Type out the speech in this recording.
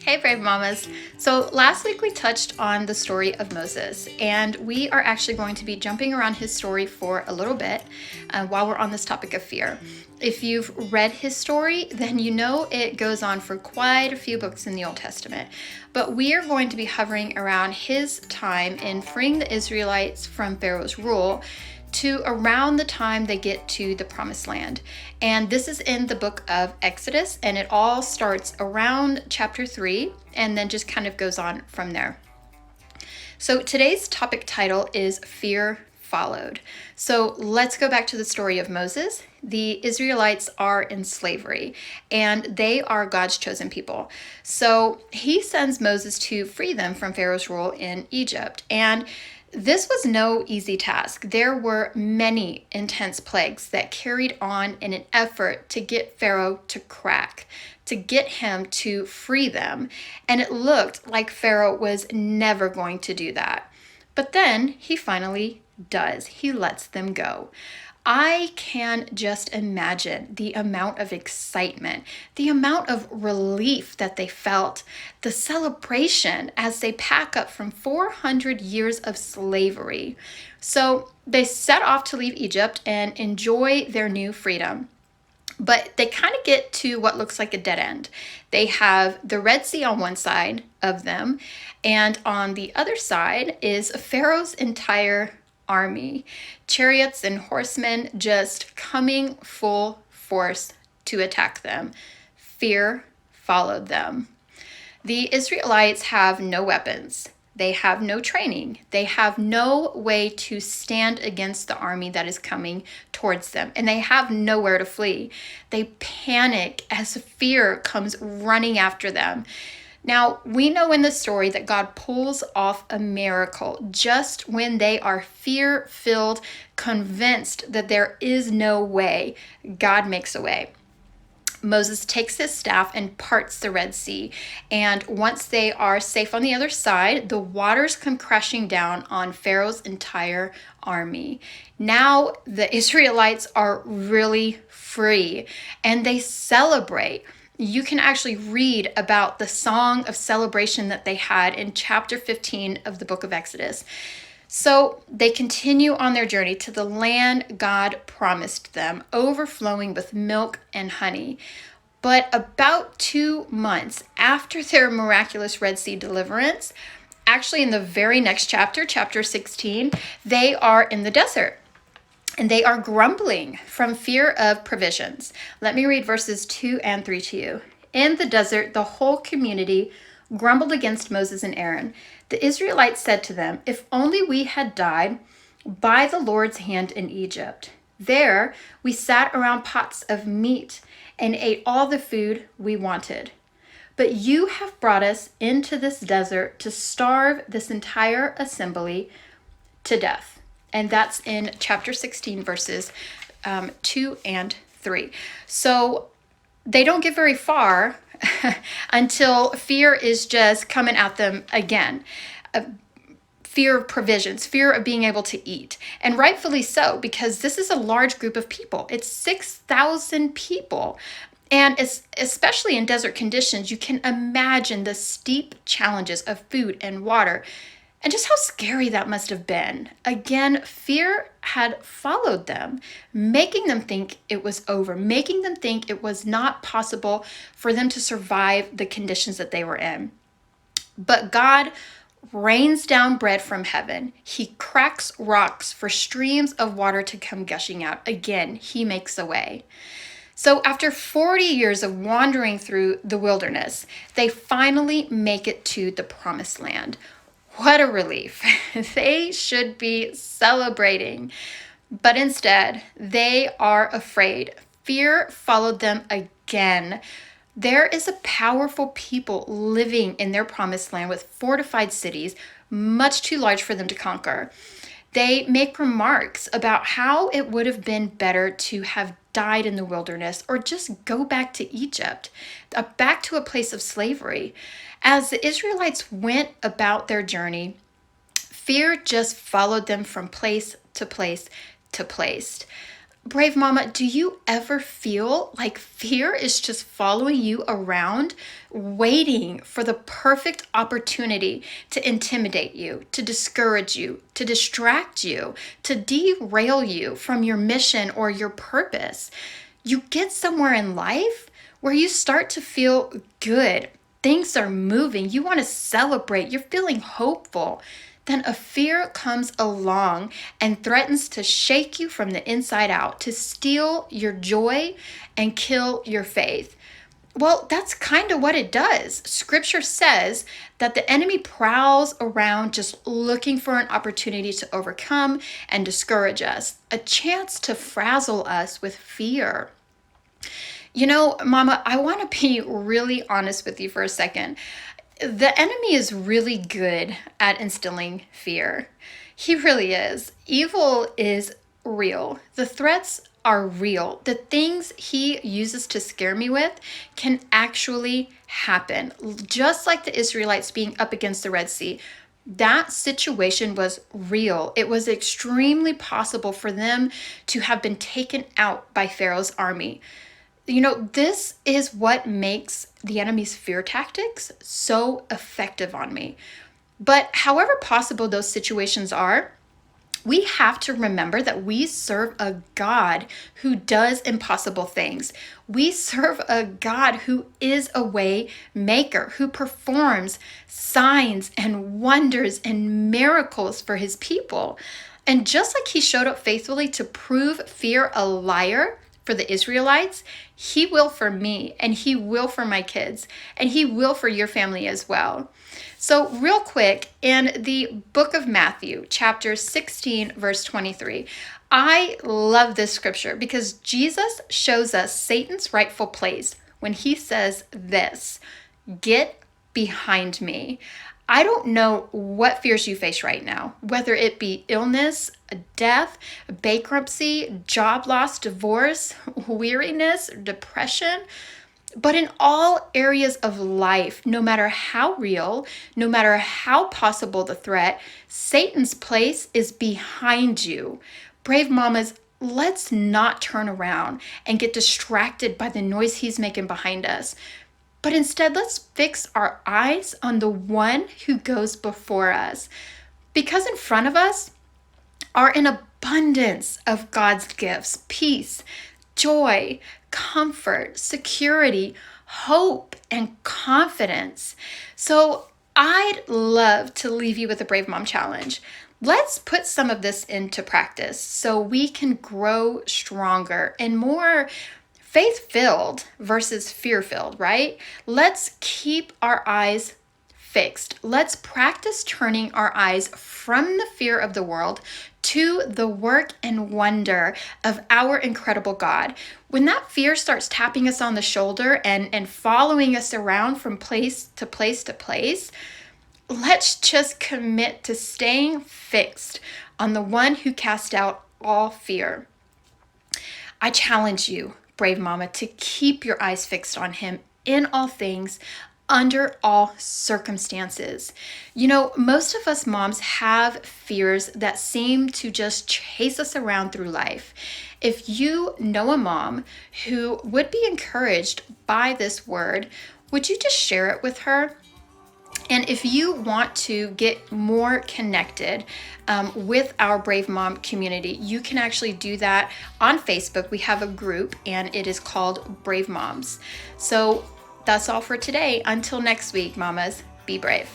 Hey, Brave Mamas. So last week we touched on the story of Moses, and we are actually going to be jumping around his story for a little bit while we're on this topic of fear. If you've read his story, then you know it goes on for quite a few books in the Old Testament. But we are going to be hovering around his time in freeing the Israelites from Pharaoh's rule to around the time they get to the Promised Land. And this is in the book of Exodus, and it all starts around chapter 3 and then just kind of goes on from there. So today's topic title is Fear Followed. So let's go back to the story of Moses. The Israelites are in slavery, and they are God's chosen people. So he sends Moses to free them from Pharaoh's rule in Egypt. And this was no easy task. There were many intense plagues that carried on in an effort to get Pharaoh to crack, to get him to free them. And it looked like Pharaoh was never going to do that. But then he finally does. He lets them go. I can just imagine the amount of excitement, the amount of relief that they felt, the celebration as they pack up from 400 years of slavery. So they set off to leave Egypt and enjoy their new freedom. But they kind of get to what looks like a dead end. They have the Red Sea on one side of them, and on the other side is Pharaoh's entire army, chariots and horsemen just coming full force to attack them. Fear followed them. The Israelites have no weapons. They have no training. They have no way to stand against the army that is coming towards them, and they have nowhere to flee. They panic as fear comes running after them. Now, we know in the story that God pulls off a miracle just when they are fear-filled, convinced that there is no way. God makes a way. Moses takes his staff and parts the Red Sea. And once they are safe on the other side, the waters come crashing down on Pharaoh's entire army. Now the Israelites are really free, and they celebrate. You can actually read about the song of celebration that they had in chapter 15 of the book of Exodus. So they continue on their journey to the land God promised them, overflowing with milk and honey. But about 2 months after their miraculous Red Sea deliverance, actually in the very next chapter, chapter 16, they are in the desert. And they are grumbling from fear of provisions. Let me read verses 2 and 3 to you. In the desert, the whole community grumbled against Moses and Aaron. The Israelites said to them, "If only we had died by the Lord's hand in Egypt. There we sat around pots of meat and ate all the food we wanted. But you have brought us into this desert to starve this entire assembly to death." And that's in chapter 16, verses 2 and 3. So they don't get very far until fear is just coming at them again. Fear of provisions, fear of being able to eat. And rightfully so, because this is a large group of people. It's 6,000 people. And especially in desert conditions, you can imagine the steep challenges of food and water. And just how scary that must have been. Again, fear had followed them, making them think it was over, making them think it was not possible for them to survive the conditions that they were in. But God rains down bread from heaven. He cracks rocks for streams of water to come gushing out. Again, he makes a way. So after 40 years of wandering through the wilderness, they finally make it to the Promised Land. What a relief. They should be celebrating. But instead, they are afraid. Fear followed them again. There is a powerful people living in their Promised Land with fortified cities, much too large for them to conquer. They make remarks about how it would have been better to have died in the wilderness or just go back to Egypt, back to a place of slavery. As the Israelites went about their journey, fear just followed them from place to place to place. Brave Mama, do you ever feel like fear is just following you around, waiting for the perfect opportunity to intimidate you, to discourage you, to distract you, to derail you from your mission or your purpose? You get somewhere in life where you start to feel good. Things are moving. You want to celebrate. You're feeling hopeful. Then a fear comes along and threatens to shake you from the inside out, to steal your joy and kill your faith. Well, that's kind of what it does. Scripture says that the enemy prowls around just looking for an opportunity to overcome and discourage us, a chance to frazzle us with fear. Mama, I want to be really honest with you for a second. The enemy is really good at instilling fear. He really is. Evil is real. The threats are real. The things he uses to scare me with can actually happen. Just like the Israelites being up against the Red Sea, that situation was real. It was extremely possible for them to have been taken out by Pharaoh's army. This is what makes the enemy's fear tactics so effective on me. But however possible those situations are, we have to remember that we serve a God who does impossible things. We serve a God who is a way maker, who performs signs and wonders and miracles for his people. And just like he showed up faithfully to prove fear a liar for the Israelites, he will for me, and he will for my kids, and he will for your family as well. So real quick, in the book of Matthew, chapter 16, verse 23, I love this scripture because Jesus shows us Satan's rightful place when he says this: "Get behind me." I don't know what fears you face right now, whether it be illness, death, bankruptcy, job loss, divorce, weariness, depression. But in all areas of life, no matter how real, no matter how possible the threat, Satan's place is behind you. Brave mamas, let's not turn around and get distracted by the noise he's making behind us. But instead, let's fix our eyes on the one who goes before us. Because in front of us are an abundance of God's gifts: peace, joy, comfort, security, hope, and confidence. So I'd love to leave you with a Brave Mom challenge. Let's put some of this into practice so we can grow stronger and more faith-filled versus fear-filled, right? Let's keep our eyes fixed. Let's practice turning our eyes from the fear of the world to the work and wonder of our incredible God. When that fear starts tapping us on the shoulder and following us around from place to place to place, let's just commit to staying fixed on the one who cast out all fear. I challenge you, Brave Mama, to keep your eyes fixed on him in all things, under all circumstances. Most of us moms have fears that seem to just chase us around through life. If you know a mom who would be encouraged by this word, would you just share it with her? And if you want to get more connected with our Brave Mom community, you can actually do that on Facebook. We have a group and it is called Brave Moms. So that's all for today. Until next week, mamas, be brave.